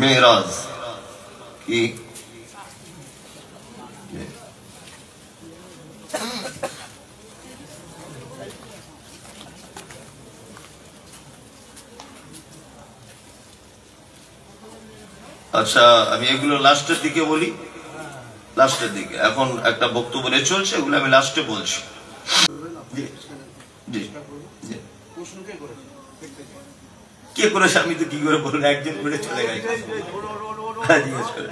মেরাজ কি আচ্ছা, আমি এগুলো লাস্টের দিকে বলি, লাস্টের দিকে। এখন একটা বক্তব্য চলছে, এগুলো আমি লাস্টে বলছি। কে করেছে আমি তো কি করে বলবো, একজন করে চলে গেছে। জিজ্ঞেস করে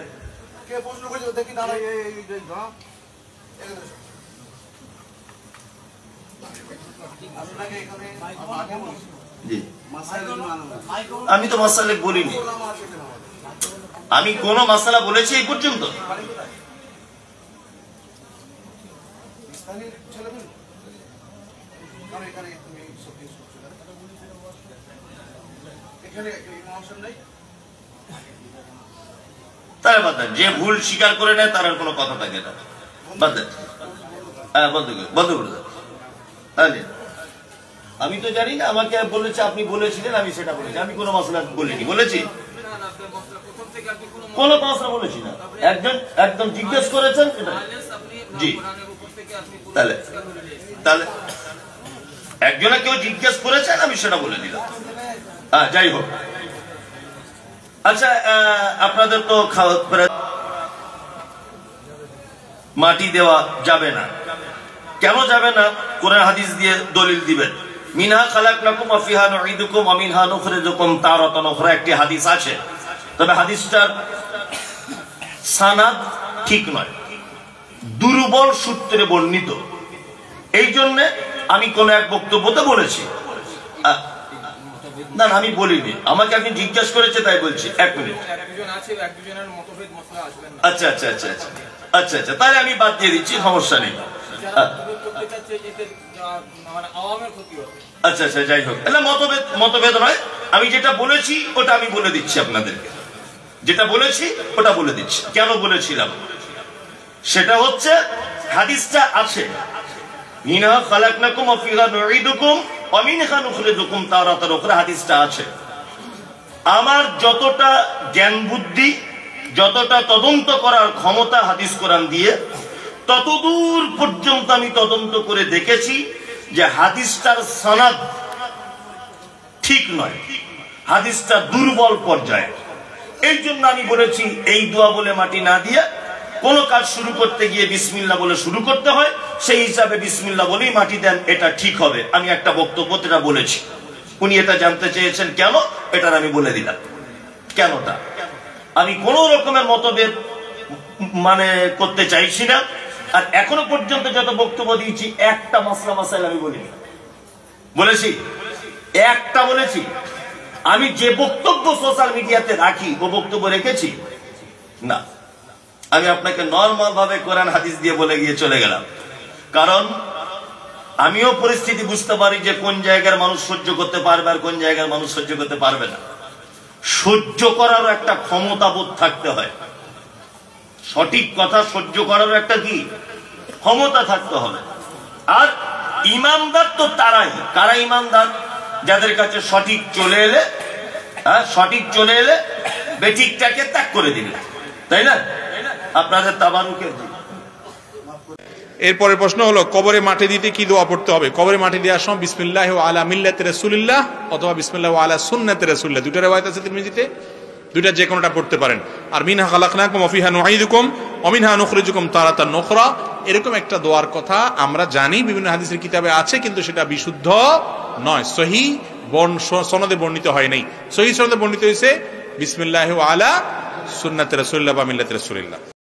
আমি তো মাসালে বলিনি, আমি কোন মাসালা বলেছি এই পর্যন্ত? তারা বাদ দেন, যে ভুল স্বীকার করে নেয় তার আর কোনো কথা থাকে না, বাদ দেন। হ্যাঁ, বন্ধ করে দেন। আমি তো জানি না, আমাকে বলেছে আপনি বলেছিলেন, আমি সেটা বলেছি। আমি কোনো মাসলা বলিনি, বলেছি কোনো মাসলা বলেছি না। একদম জিজ্ঞেস করেছেন জি, তাহলে একজনে কেউ জিজ্ঞেস করেছেন, আমি সেটা বলে দিলাম। যাই হোক, আচ্ছা, আপনাদের তো মাটি দেওয়া যাবে না, কেন যাবে না? কোরআন হাদিস দিয়ে দলিল দিবেন। মিনহা খালাকনাকুম ওয়া ফিহা নুঈদুকুম ওয়া মিনহা নুখরিজুকুম তারাতান উখরা, একটি হাদিস আছে, তবে হাদিসটার সানাদ ঠিক নয়, দুর্বল সূত্রে বর্ণিত। এই জন্য আমি কোন এক বক্তব্যতে বলেছি, না আমি বলিনি, আমাকে আপনি জিজ্ঞেস করেছে তাই বলছি। এক মিনিট, আচ্ছা আচ্ছা আচ্ছা আচ্ছা আচ্ছা আচ্ছা, তাহলে আমি বাদ দিয়ে দিচ্ছি, সমস্যা নেই। আচ্ছা আচ্ছা, যাই হোক, মতভেদ নয়, আমি যেটা বলেছি ওটা আমি বলে দিচ্ছি আপনাদেরকে, যেটা বলেছি ওটা বলে দিচ্ছি। কেন বলেছিলাম সেটা হচ্ছে, হাদিসটা আছে, মিনহা খালাকনাকুম ওয়া ফিহা নুঈদুকুম ওয়া মিনহা নুখরিজুকুম তারাতান উখরা, হাদিসটা আছে। আমার যতটা জ্ঞান বুদ্ধি, যতটা তদন্ত করার ক্ষমতা হাদিস কোরআন দিয়ে, ততদূর পর্যন্ত আমি তদন্ত করে দেখেছি যে হাদিসটার সনদ ঠিক নয়, হাদিসটা দুর্বল পর্যায়ে। এই জন্য আমি বলেছি এই দোয়া বলে মাটি না দিয়ে কোন কাজ শুরু করতে গিয়ে বিসমিল্লাহ বলে শুরু করতে হয়, সেই হিসাবে বিসমিল্লাহ বলেই মাটি দেন, এটা ঠিক হবে। আমি একটা বক্তব্য এটা বলেছি, উনি এটা জানতে চেয়েছেন কেন, এটা আমি বলে দিলাম কেনটা। আমি কোন রকমের মতভেদ করতে চাইছি না, আর এখনো পর্যন্ত যত বক্তব্য দিয়েছি একটা মাসাইল আমি বলিনি, বলেছি একটা বলেছি। আমি যে বক্তব্য সোশ্যাল মিডিয়াতে রাখি ও বক্তব্য রেখেছি না, আমি আপনাকে নর্মাল ভাবে কোরআন হাদিস দিয়ে বলে গিয়ে চলে গেলাম। কারণ আমিও পরিস্থিতি বুঝতে পারি যে কোন জায়গার মানুষ সহ্য করতে পারবে আর কোন জায়গার মানুষ সহ্য করতে পারবে না। সহ্য করারও একটা ক্ষমতা বোধ থাকতে হয়, সঠিক কথা সহ্য করারও একটা কি ক্ষমতা থাকতে হবে। আর ইমানদার তো তারাই, কারা ইমানদার? যাদের কাছে সঠিক চলে এলে বেঠিকটাকে ত্যাগ করে দিবে, তাই না? আপনাদের তাবারুকে। এরপরের প্রশ্ন হলো, কবরে মাটি দিতে কি দোয়া পড়তে হবে? কবরে মাটি দেওয়ার সময় বিসমিল্লাহি ওয়া আলা মিল্লাতি রাসূলিল্লাহ অথবা বিসমিল্লাহি ওয়া আলা সুন্নাতি রাসূলিল্লাহ, দুটো riwayat আছে তিরমিজিতে, দুইটা যে কোনোটা পড়তে পারেন। আর মিনহা খালাকনাকুম ওয়া ফিহা নুঈদুকুম ওয়া মিনহা নুখরিজুকুম তারাতান উখরা, এরকম একটা দোয়ার কথা আমরা জানি, বিভিন্ন হাদিসের কিতাবে আছে, কিন্তু সেটা বিশুদ্ধ নয়, সহিহ সনদে বর্ণিত হয় নাই। সহিহ সনদে বর্ণিত হয়েছে বিসমিল্লাহি ওয়া আলা সুন্নাতি রাসূলিল্লাহ বা মিল্লাতি রাসূলিল্লাহ।